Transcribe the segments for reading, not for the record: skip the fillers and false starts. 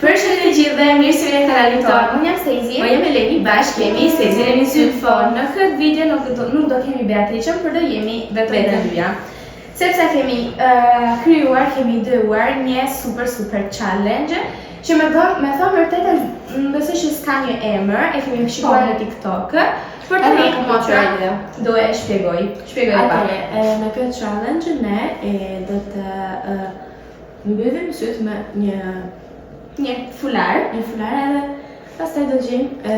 Përshëndetje të gjithëve, mirë se vini në kanalin tonë. Unë jam Stacey. Unë jam Eleni, bashkë jemi Stacey në Zyfon. Në këtë video nuk do kemi Beatriçën, por do jemi vetëm të dyja. Sepse kemi kemi dëuar një super challenge që me thonë vërtet besoj që s'ka një emër, e kemi shikuar në TikTok. Por tani do e shpjegoj. Shpjegoj pak. Në këtë challenge ne do të mbyllim syt me një fular edhe pastaj do gjejmë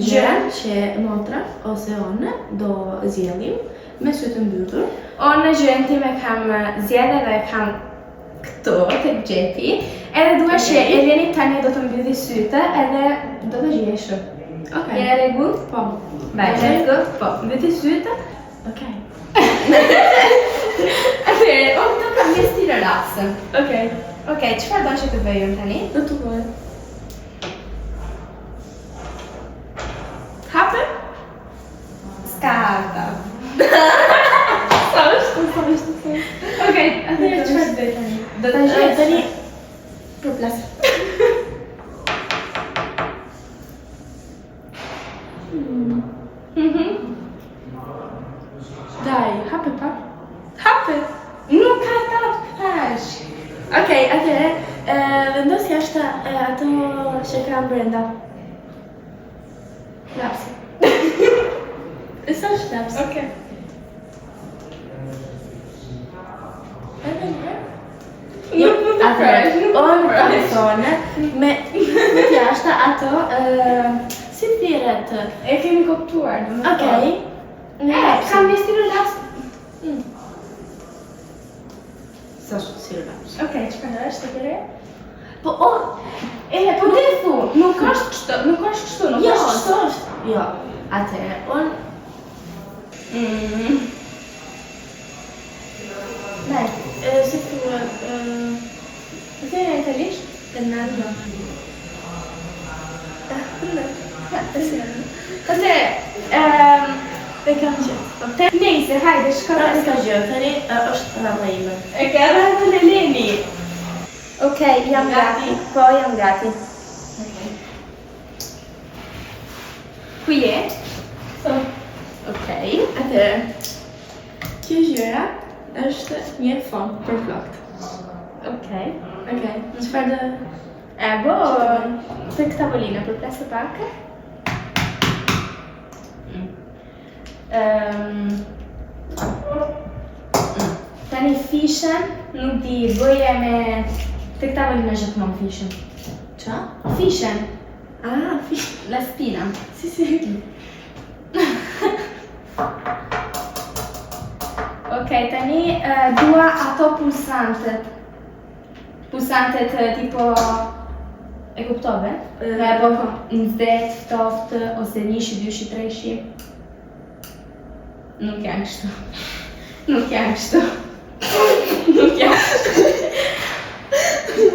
gjëra që motra ose one do zgjellim me syt të mbyllur. Unë gjën time kam zgjedhur dhe e kam këtu tek xhepi. Edhe dua që Eleni tani do të mbylli sytë edhe do të gjesh. Okej. Je rregull? Po. Vajte, po. Mbylli sytë. Okej. Atëherë, unë do të kam stilë relaxë. Okej, Çfarë do të bëj unë tani? do të bëj. Hapë? Skarta. Okej, atëherë çfarë bëj tani? Do ta gjej Tani përplas. Dai, hape pak. Hapë. Nuk ka tap tash. Okej, atëherë, vendos jashtë ato që kanë brenda. Lapsi. E sa është lapsi? Okej. Edhe një. Nuk mund të prash, nuk mund On të prash. telefone me jashtë ato si thirret. E kemi kuptuar, domethënë. Okej. Kam një stilë relax. Sa është si lapsi? Okej, çfarë është të tjerë? Po Po ti thu, nuk është kështu, nuk është kështu, nuk jo, është kështu. është. Jo. Atëherë, on Dai, si thua të në italisht? të nando. E kam gjetë. Nejse, hajde, shko Pra, të s'ka gjë, tani është rama ime. E ka dhënë në Eleni. Okej, jam gati. Po, jam gati. Ku je? Okej, atëherë. Kjo gjëra është një fond për flokët. Okej. Okej, çfarë do? Bo, tek tavolina, përplasë pak. Tani fishën, nuk di, bëje me tek tavolina gjithmonë fishën. Qa? Fishën, Ah, fish. la spina. Si. Okej, tani dua ato pulsantet. Pulsantet tipo e kuptove? Me bëko nxehtë, ftohtë ose 1, 2, 3. Nuk janë kështu. Nuk janë kështu. Nuk janë kështu.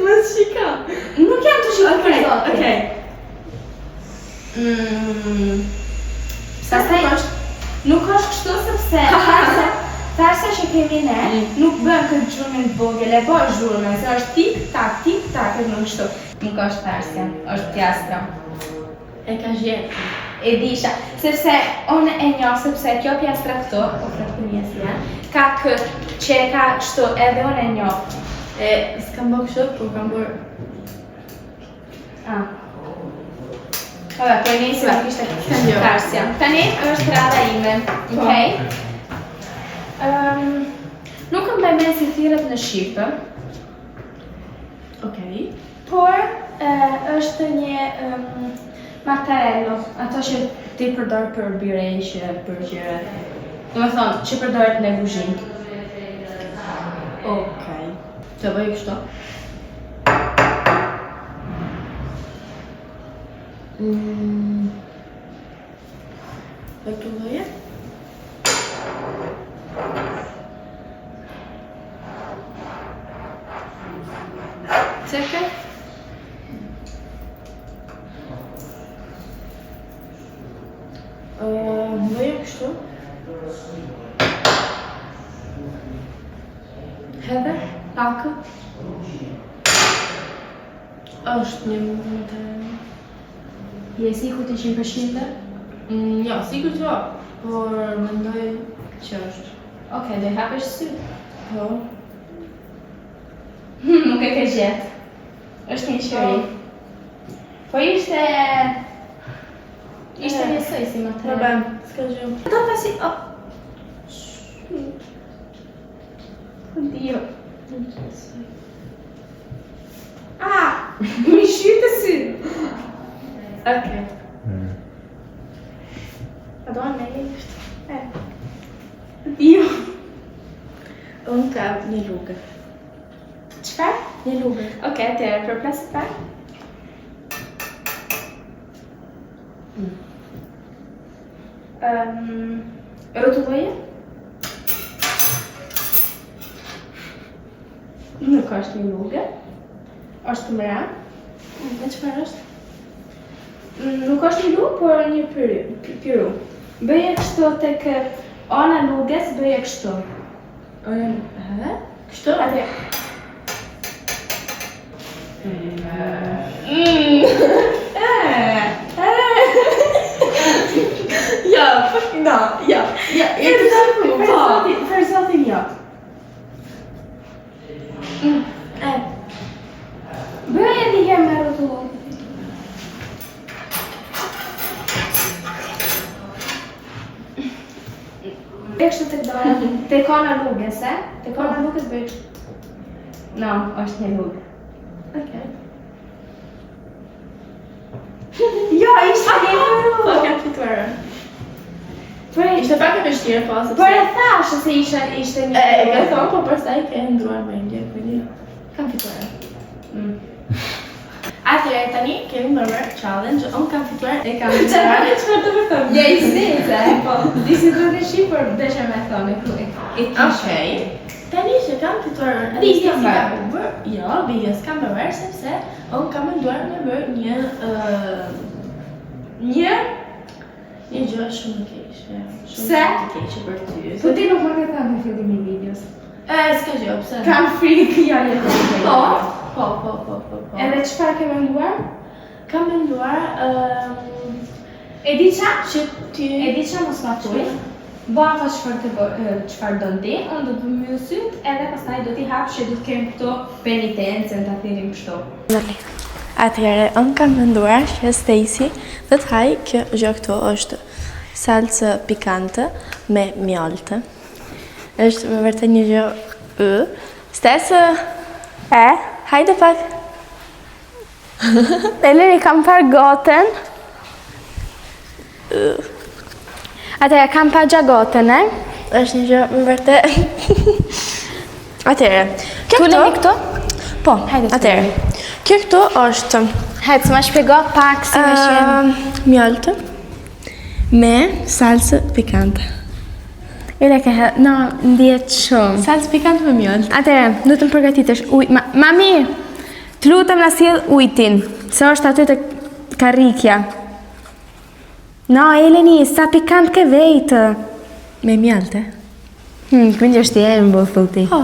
Mos shika. Nuk janë të shikoj për zotin. Okej. Pastaj nuk është kështu sepse tarsa që kemi ne nuk bën këtë zhurmën të vogël, e bën zhurmën, se është tik tak, e nuk kështu. Nuk është tarsja, është pjastra. E ka gjetë. E disha, sepse unë e njoh sepse kjo pjastra këtu, ka këtë që e ka kështu, edhe unë e njoh. S'kam bërë kështu, po kam bërë. Vabbè, poi inizio a kishte tarsja. Tani është rada ime, okej? Nuk më bëj mend si thirret në shqip, Okej. por është një mattarello, ato që ti përdor për bireshë, për gjëra. Domethënë, që përdoret në kuzhinë. Okej. Të bëj kështu? Këtu lloje? Çeka? Bëj kështu? Hedhe? Pakë? është një moment Je sigurt 100%? jo, sigurt jo, por mendoj që është. Okej, do I hapesh syt. Po. Nuk e ke gjetë. Është një qëri. Po ishte njësoj si më të Problem, s'ka gjë. Do pasi... Dio. Mi shyte sy. Okej. A do me leftë. Dio. Unë kam një rrugë. Çfarë? Një rrugë. Okej, atëherë përplas pak. Rrotulloje? Nuk është një rrugë. Është të mëra. Dhe çfarë është? Nuk është një rrugë, por një pyru. Bëje kështu tek ana rrugës, bëje kështu. Hë? Kështu? Atë. Ja, fucking no, ja. Ja, Për zotin jo. Bëje një herë me rrotullu. Bëj kështu tek dora, tek ana rrugës, e? Tek ana rrugës bëj kështu. No, është një rrugë. Okej. Jo, ishte një rrugë. Po, kam fituar. Ishte pak e vështirë, po, sepse... Por e thashë se ishte një E ka thonë, po pastaj ke ndruar mendje, kujdi kam fituar. Atëherë tani kemi bërë challenge, unë kam fituar, e kam fituar. Çfarë do të them? Ja, i zezë, po. Disi do të shi, por desha me thonë, e Okej. Tani që kam fituar Bigë Anastasi bërë. ka bërë, jo, Bigë s'kam bërë sepse unë kam menduar me bërë një gjë shumë të keqe. Pse? Shumë të keqe për ty. Po ti nuk më ke thënë në fillim i videos. S'ka gjë, pse? Kam frikë, ja, një të Po. Edhe çfarë ke menduar? Kam menduar E di qa? që ty... E di qa mos ma thuj. Bata çfarë do ti, unë do të mbyll syt, edhe pastaj do t'i hap që do të kem këto penitencën ta thirrim kështu. Atëherë, unë kam menduar që Stacy dhe të haj kjo gjë këtu është salsë pikante me mjaltë. Është me vërtet një gjë Stacy, hajde pak. Eleni kam parë goten. Atëherë kam pa gjagoten, e? Është një gjë me vërtet. Atëherë, kjo këto? Po, Hajde, atëherë. Kjo këtu është Hajde, s'ma shpjego pak si me shem. mjaltë me salsë pikante. Ele ke ndihet shumë. Salsë pikante me mjaltë. Atëherë, do të më përgatitesh mami, të lutem na sjell ujtin, se është aty te karrikja. No, Eleni, sa pikant ke vejtë. Me mjaltë. Quindi është e më thuti. Po.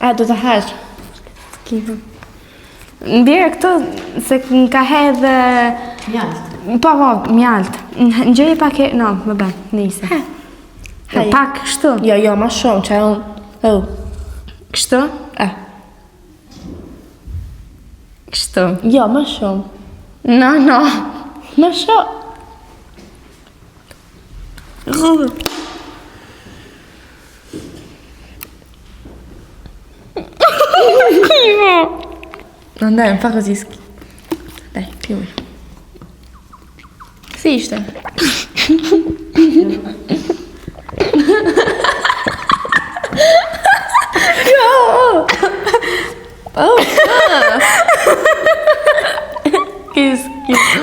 A, do të hash? Kifë. Mbire këto, se ka hedhe... Mjaltë. Po, mjalt. Ngjëje pak e... No, më bën, nise. Hajde. Pak kështu. Jo, ma shumë, që unë... Kështu? Kështu. Jo, ma shumë. No. Ma shumë. No, ndaj, më pak o ziski. Daj, piuj. Si ishte?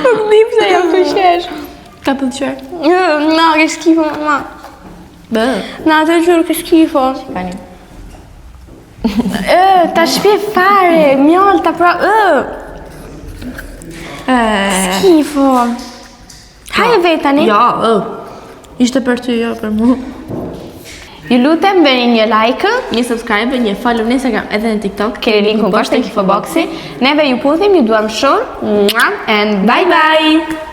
Nuk di pse jam pëlqesh. Ka pëlqyer? No, ke schifo, mamma. Bë. Na, të gjurë ke schifo. Tani. Ta shpje fare, mjalta pra, Schifo. Haje vej tani. Jo, ishte për ty, jo për mu. Ju lutem bëni një like, një subscribe, një follow në Instagram edhe në TikTok. keni linkun poshtë në infoboxi. Neve ju puthim, ju duam shumë. And bye bye.